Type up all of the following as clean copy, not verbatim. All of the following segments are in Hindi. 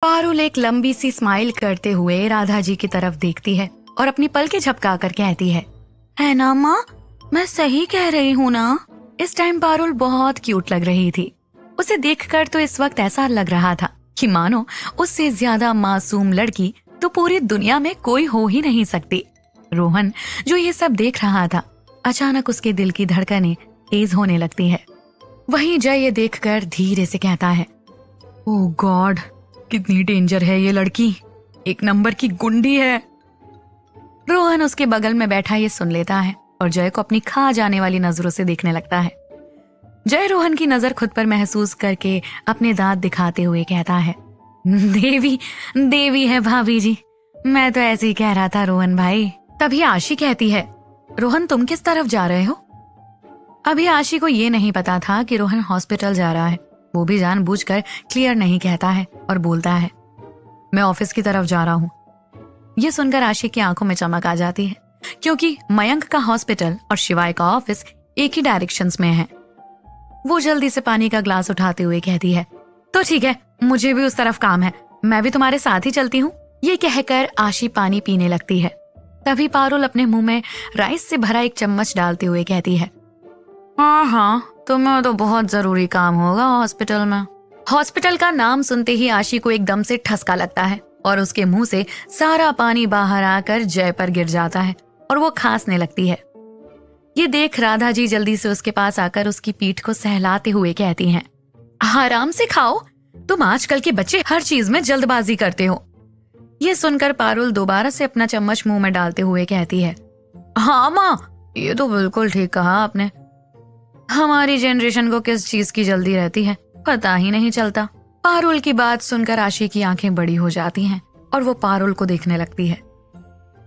पारुल एक लंबी सी स्माइल करते हुए राधा जी की तरफ देखती है और अपनी पलकें झपकाकर कहती है ना माँ, मैं सही कह रही हूँ ना। इस टाइम पारुल बहुत क्यूट लग रही थी। उसे देखकर तो इस वक्त ऐसा लग रहा था कि मानो उससे ज्यादा मासूम लड़की तो पूरी दुनिया में कोई हो ही नहीं सकती। रोहन जो ये सब देख रहा था, अचानक उसके दिल की धड़कनें तेज होने लगती है। वहीं जय ये देखकर धीरे से कहता है, ओह गॉड, कितनी डेंजर है ये लड़की, एक नंबर की गुंडी है। रोहन उसके बगल में बैठा ये सुन लेता है और जय को अपनी खा जाने वाली नजरों से देखने लगता है। जय रोहन की नजर खुद पर महसूस करके अपने दांत दिखाते हुए कहता है, देवी देवी है भाभी जी, मैं तो ऐसे ही कह रहा था रोहन भाई। तभी आशी कहती है, रोहन तुम किस तरफ जा रहे हो? अभी आशी को ये नहीं पता था कि रोहन हॉस्पिटल जा रहा है। वो भी जानबूझकर क्लियर नहीं कहता है और बोलता है, मैं ऑफिस की तरफ जा रहा हूँ। ये सुनकर आशी की आंखों में चमक आ जाती है, क्योंकि मयंक का हॉस्पिटल और शिवाय का ऑफिस एक ही डायरेक्शंस में है। वो जल्दी से पानी का ग्लास उठाते हुए कहती है, तो ठीक है, मुझे भी उस तरफ काम है, मैं भी तुम्हारे साथ ही चलती हूँ। ये कहकर आशी पानी पीने लगती है। तभी पारुल अपने मुंह में राइस से भरा एक चम्मच डालते हुए कहती है, हाँ, तुम्हें तो बहुत जरूरी काम होगा हॉस्पिटल में। हॉस्पिटल का नाम सुनते ही आशी को एकदम से ठसका लगता है और उसके मुंह से सारा पानी बाहर आकर जय पर गिर जाता है और वो खांसने लगती है। ये देख राधा जी जल्दी से उसके पास आकर उसकी पीठ को सहलाते हुए कहती हैं, आराम से खाओ, तुम आजकल के बच्चे हर चीज में जल्दबाजी करते हो। ये सुनकर पारुल दोबारा से अपना चम्मच मुंह में डालते हुए कहती है, हाँ माँ, ये तो बिल्कुल ठीक कहा आपने। हमारी जनरेशन को किस चीज की जल्दी रहती है, पता ही नहीं चलता। पारुल की बात सुनकर आशी की आंखें बड़ी हो जाती हैं और वो पारुल को देखने लगती है।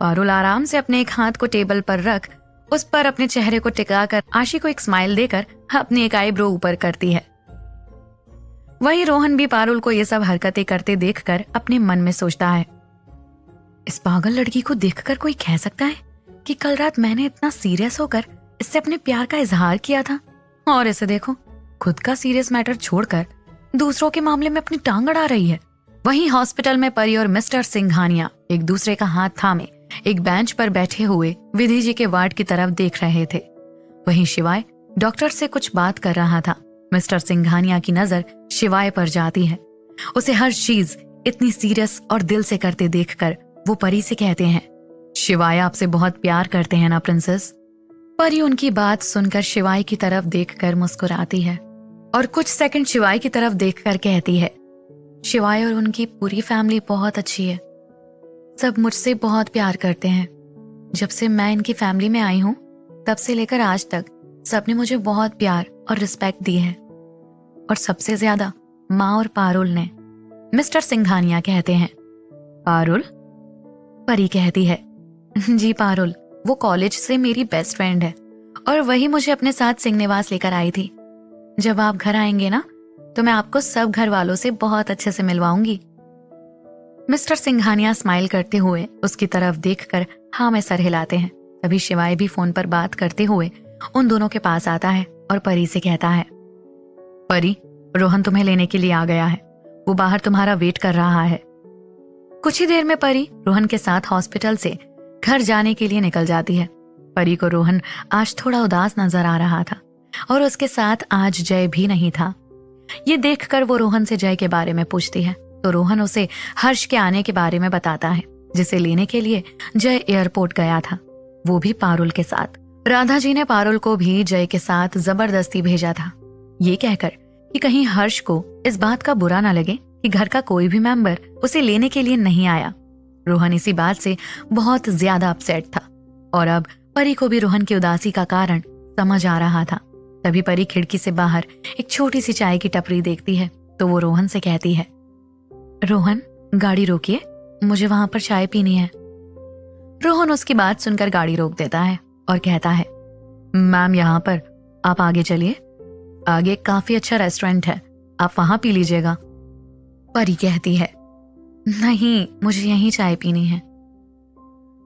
पारुल आराम से अपने एक हाथ को टेबल पर रख उस पर अपने चेहरे को टिकाकर आशी को एक स्माइल देकर अपनी एक आईब्रो ऊपर करती है। वहीं रोहन भी पारुल को ये सब हरकतें करते देखकर अपने मन में सोचता है, इस पागल लड़की को देखकर कोई कह सकता है कि कल रात मैंने इतना सीरियस होकर इससे अपने प्यार का इजहार किया था, और इसे देखो, खुद का सीरियस मैटर छोड़कर दूसरों के मामले में अपनी टांग अड़ा रही है। वहीं हॉस्पिटल में परी और मिस्टर सिंघानिया एक दूसरे का हाथ थामे एक बेंच पर बैठे हुए विधि जी के वार्ड की तरफ देख रहे थे। वहीं शिवाय डॉक्टर से कुछ बात कर रहा था। मिस्टर सिंघानिया की नजर शिवाय पर जाती है। उसे हर चीज इतनी सीरियस और दिल से करते देखकर वो परी से कहते हैं, शिवाय आपसे बहुत प्यार करते हैं ना प्रिंसेस? परी उनकी बात सुनकर शिवाय की तरफ देखकर मुस्कुराती है और कुछ सेकंड शिवाय की तरफ देखकर कहती है, शिवाय और उनकी पूरी फैमिली बहुत अच्छी है, सब मुझसे बहुत प्यार करते हैं। जब से मैं इनकी फैमिली में आई हूँ तब से लेकर आज तक सबने मुझे बहुत प्यार और रिस्पेक्ट दी है, और सबसे ज्यादा माँ और पारुल ने। मिस्टर सिंघानिया कहते हैं, पारुल? परी कहती है, जी पारुल, वो कॉलेज से मेरी बेस्ट फ्रेंड है और वही मुझे अपने साथ सिंहनिवास लेकर आई थी। जब आप घर आएंगे ना तो मैं आपको सब घर वालों से बहुत अच्छे से मिलवाऊंगी। मिस्टर सिंघानिया स्माइल करते हुए उसकी तरफ देखकर हाँ में सर हिलाते हैं। तभी शिवाय भी फोन पर बात करते हुए उन दोनों के पास आता है और परी से कहता है, परी, रोहन तुम्हें लेने के लिए आ गया है, वो बाहर तुम्हारा वेट कर रहा है। कुछ ही देर में परी रोहन के साथ हॉस्पिटल से घर जाने के लिए निकल जाती है। परी को रोहन आज थोड़ा उदास नजर आ रहा था और उसके साथ आज जय भी नहीं था। ये देखकर वो रोहन से जय के बारे में पूछती है तो रोहन उसे हर्ष के आने के बारे में बताता है, जिसे लेने के लिए जय एयरपोर्ट गया था, वो भी पारुल के साथ। राधा जी ने पारुल को भी जय के साथ जबरदस्ती भेजा था, ये कहकर कि कहीं हर्ष को इस बात का बुरा ना लगे कि घर का कोई भी मेंबर उसे लेने के लिए नहीं आया। रोहन इसी बात से बहुत ज्यादा अपसेट था और अब परी को भी रोहन की उदासी का कारण समझ आ रहा था। तभी परी खिड़की से बाहर एक छोटी सी चाय की टपरी देखती है तो वो रोहन से कहती है, रोहन, गाड़ी रोकिए, मुझे वहां पर चाय पीनी है। रोहन उसकी बात सुनकर गाड़ी रोक देता है और कहता है, मैम यहाँ पर, आप आगे चलिए, आगे काफी अच्छा रेस्टोरेंट है, आप वहां पी लीजिएगा। परी कहती है, नहीं, मुझे यहीं चाय पीनी है।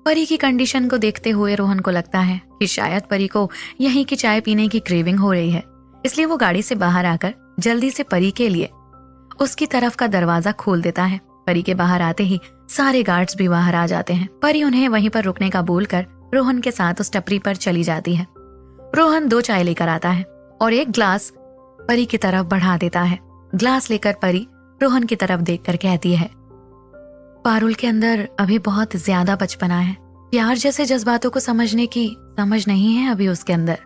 परी की कंडीशन को देखते हुए रोहन को लगता है कि शायद परी को यहीं की चाय पीने की क्रेविंग हो रही है, इसलिए वो गाड़ी से बाहर आकर जल्दी से परी के लिए उसकी तरफ का दरवाजा खोल देता है परी के बाहर आते ही सारे गार्ड्स भी बाहर आ जाते हैं। परी उन्हें वहीं पर रुकने का बोलकर रोहन के साथ उस टपरी पर चली जाती है। रोहन 2 चाय लेकर आता है और एक ग्लास परी की तरफ बढ़ा देता है। ग्लास लेकर परी रोहन की तरफ देखकर कहती है, पारुल के अंदर अभी बहुत ज्यादा बचपना है, प्यार जैसे जज्बातों को समझने की समझ नहीं है अभी उसके अंदर।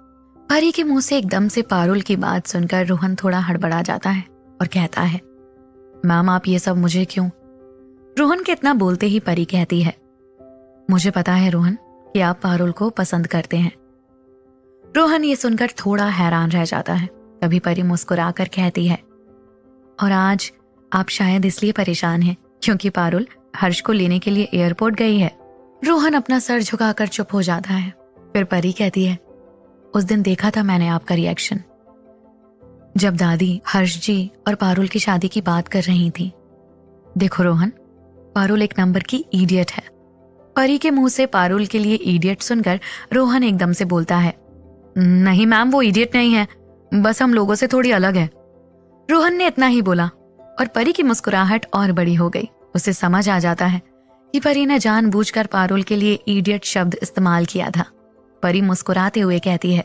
परी के मुंह से एकदम से पारुल की बात सुनकर रोहन थोड़ा हड़बड़ा जाता है और कहता है, मैम आप ये सब मुझे क्यों? रोहन के इतना बोलते ही परी कहती है, मुझे पता है रोहन कि आप पारुल को पसंद करते हैं। रोहन ये सुनकर थोड़ा हैरान रह जाता है। तभी परी मुस्कुराकर कहती है, और आज आप शायद इसलिए परेशान हैं क्योंकि पारुल हर्ष को लेने के लिए एयरपोर्ट गई है। रोहन अपना सर झुकाकर चुप हो जाता है। फिर परी कहती है, उस दिन देखा था मैंने आपका रिएक्शन जब दादी हर्ष जी और पारुल की शादी की बात कर रही थी। देखो रोहन, पारुल एक नंबर की इडियट है। परी के मुंह से पारुल के लिए इडियट सुनकर रोहन एकदम से बोलता है, नहीं मैम वो इडियट नहीं है, बस हम लोगों से थोड़ी अलग है। रोहन ने इतना ही बोला और परी की मुस्कुराहट और बड़ी हो गई। उसे समझ आ जाता है कि परी ने जानबूझकर पारुल के लिए इडियट शब्द इस्तेमाल किया था। परी मुस्कुराते हुए कहती है,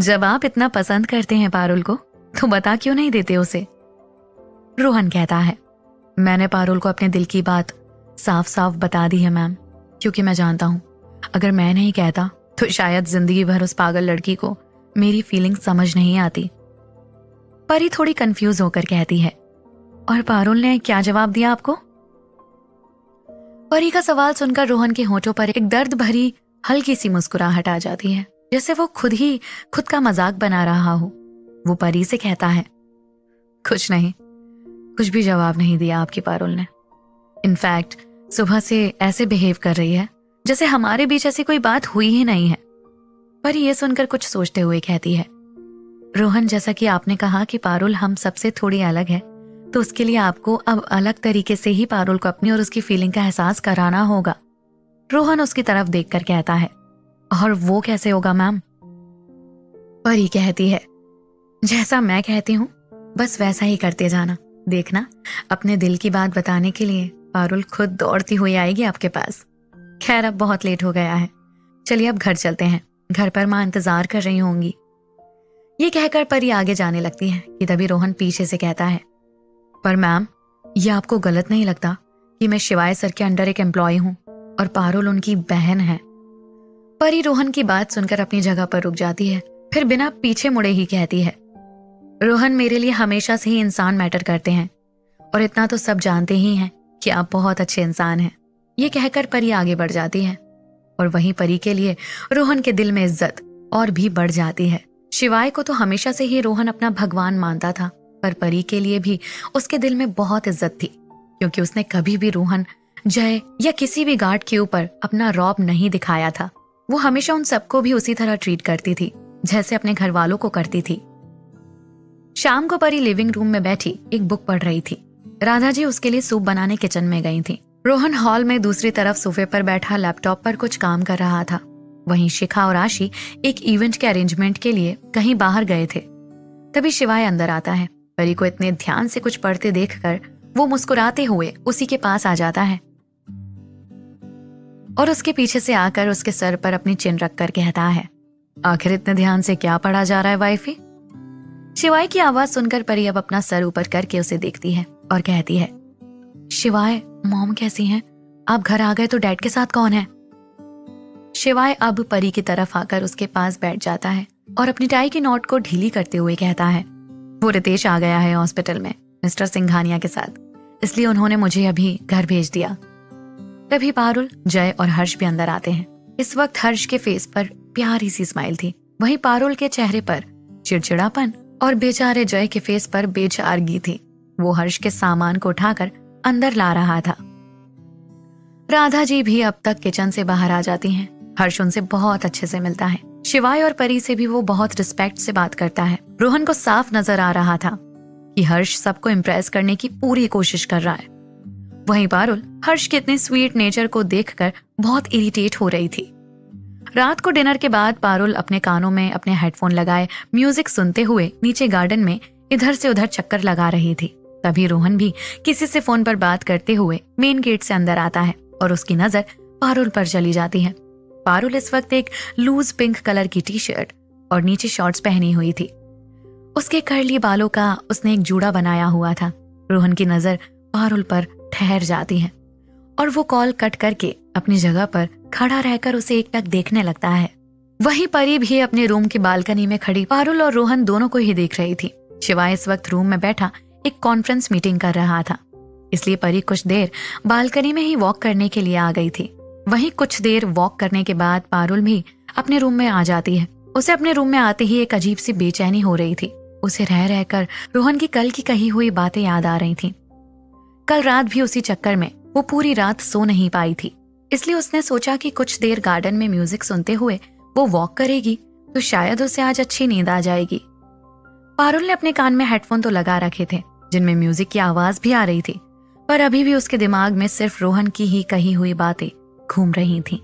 जब आप इतना पसंद करते हैं पारुल को तो बता क्यों नहीं देते उसे? रोहन कहता है, मैंने पारुल को अपने दिल की बात साफ साफ बता दी है मैम, क्योंकि मैं जानता हूं अगर मैं नहीं कहता तो शायद जिंदगी भर उस पागल लड़की को मेरी फीलिंग समझ नहीं आती। परी थोड़ी कंफ्यूज होकर कहती है, और पारुल ने क्या जवाब दिया आपको? परी का सवाल सुनकर रोहन के होठों पर एक दर्द भरी हल्की सी मुस्कुराहट आ जाती है, जैसे वो खुद का मजाक बना रहा हो। वो परी से कहता है, कुछ नहीं, कुछ भी जवाब नहीं दिया आपकी पारुल ने। इनफैक्ट सुबह से ऐसे बिहेव कर रही है जैसे हमारे बीच ऐसी कोई बात हुई ही नहीं है। परी ये सुनकर कुछ सोचते हुए कहती है, रोहन जैसा कि आपने कहा कि पारुल हम सबसे थोड़ी अलग है, तो उसके लिए आपको अब अलग तरीके से ही पारुल को अपनी और उसकी फीलिंग का एहसास कराना होगा। रोहन उसकी तरफ देखकर कहता है, और वो कैसे होगा मैम? परी कहती है, जैसा मैं कहती हूँ बस वैसा ही करते जाना। देखना, अपने दिल की बात बताने के लिए पारुल खुद दौड़ती हुई आएगी आपके पास। खैर अब बहुत लेट हो गया है, चलिए अब घर चलते हैं, घर पर माँ इंतजार कर रही होंगी। ये कहकर परी आगे जाने लगती है कि तभी रोहन पीछे से कहता है, पर मैम ये आपको गलत नहीं लगता कि मैं शिवाय सर के अंडर एक एम्प्लॉय हूँ और पारुल उनकी बहन है? परी रोहन की बात सुनकर अपनी जगह पर रुक जाती है, फिर बिना पीछे मुड़े ही कहती है, रोहन मेरे लिए हमेशा से ही इंसान मैटर करते हैं और इतना तो सब जानते ही हैं कि आप बहुत अच्छे इंसान हैं। ये कहकर परी आगे बढ़ जाती है और वहीं परी के लिए रोहन के दिल में इज्जत और भी बढ़ जाती है। शिवाय को तो हमेशा से ही रोहन अपना भगवान मानता था, पर परी के लिए भी उसके दिल में बहुत इज्जत थी, क्योंकि उसने कभी भी रोहन, जय या किसी भी गार्ड के ऊपर अपना रौब नहीं दिखाया था। वो हमेशा उन सबको भी उसी तरह ट्रीट करती थी जैसे अपने घर वालों को करती थी। शाम को परी लिविंग रूम में बैठी एक बुक पढ़ रही थी। राधा जी उसके लिए सूप बनाने किचन में गई थी। रोहन हॉल में दूसरी तरफ सोफे पर बैठा लैपटॉप पर कुछ काम कर रहा था। वहीं शिखा और आशी एक इवेंट के अरेंजमेंट के लिए कहीं बाहर गए थे। तभी शिवाय अंदर आता है। परी को इतने ध्यान से कुछ पढ़ते देखकर वो मुस्कुराते हुए उसी के पास आ जाता है और उसके पीछे से आकर उसके सर पर अपनी चिन रखकर कहता है, आखिर इतने ध्यान से क्या पढ़ा जा रहा है वाइफी? शिवाय की आवाज सुनकर परी अब अपना सर ऊपर करके उसे देखती है और कहती है, शिवाय मॉम कैसी हैं? आप घर आ गए तो डैड के साथ कौन है? शिवाय अब परी की तरफ आकर उसके पास बैठ जाता है और अपनी टाई की नॉट को ढीली करते हुए कहता है, वो रितेश आ गया है हॉस्पिटल में मिस्टर सिंघानिया के साथ, इसलिए उन्होंने मुझे अभी घर भेज दिया। तभी पारुल, जय और हर्ष भी अंदर आते हैं। इस वक्त हर्ष के फेस पर प्यारी सी स्माइल थी, वहीं पारुल के चेहरे पर चिड़चिड़ापन और बेचारे जय के फेस पर बेचारगी थी। वो हर्ष के सामान को उठाकर अंदर ला रहा था। राधा जी भी अब तक किचन से बाहर आ जाती हैं। हर्ष उनसे बहुत अच्छे से मिलता है। शिवाय और परी से भी वो बहुत रिस्पेक्ट से बात करता है। रोहन को साफ नजर आ रहा था कि हर्ष सबको इम्प्रेस करने की पूरी कोशिश कर रहा है। वहीं पारुल हर्ष के इतने स्वीट नेचर को देखकर बहुत इरिटेट हो रही थी। रात को डिनर के बाद पारुल अपने कानों में अपने हेडफोन लगाए म्यूजिक सुनते हुए नीचे गार्डन में इधर से उधर चक्कर लगा रही थी। तभी रोहन भी किसी से फोन पर बात करते हुए मेन गेट से अंदर आता है और उसकी नजर पारुल पर चली जाती है। पारुल इस वक्त एक लूज पिंक कलर की टी शर्ट और नीचे शॉर्ट्स पहनी हुई थी। उसके कर्ली बालों का उसने एक जूड़ा बनाया हुआ था। रोहन की नजर पारुल पर ठहर जाती है और वो कॉल कट करके अपनी जगह पर खड़ा रहकर उसे एकटक देखने लगता है। वहीं परी भी अपने रूम की बालकनी में खड़ी पारुल और रोहन दोनों को ही देख रही थी। शिवा इस वक्त रूम में बैठा एक कॉन्फ्रेंस मीटिंग कर रहा था, इसलिए परी कुछ देर बालकनी में ही वॉक करने के लिए आ गई थी। वहीं कुछ देर वॉक करने के बाद पारुल भी अपने रूम में आ जाती है। उसे अपने रूम में आते ही एक अजीब सी बेचैनी हो रही थी। उसे रह रहकर रोहन की कल की कही हुई बातें याद आ रही थीं। कल रात भी उसी चक्कर में वो पूरी रात सो नहीं पाई थी, इसलिए उसने सोचा कि कुछ देर गार्डन में म्यूजिक सुनते हुए वो वॉक करेगी तो शायद उसे आज अच्छी नींद आ जाएगी। पारुल ने अपने कान में हेडफोन तो लगा रखे थे जिनमें म्यूजिक की आवाज भी आ रही थी, पर अभी भी उसके दिमाग में सिर्फ रोहन की ही कही हुई बातें घूम रही थीं।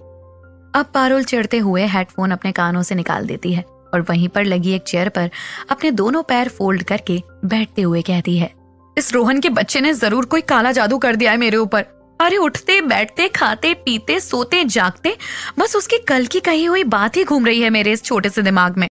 अब पारुल चिढ़ते हुए हेडफोन अपने कानों से निकाल देती है और वहीं पर लगी एक चेयर पर अपने दोनों पैर फोल्ड करके बैठते हुए कहती है, इस रोहन के बच्चे ने जरूर कोई काला जादू कर दिया है मेरे ऊपर। अरे उठते बैठते खाते पीते सोते जागते बस उसकी कल की कही हुई बात ही घूम रही है मेरे इस छोटे से दिमाग में।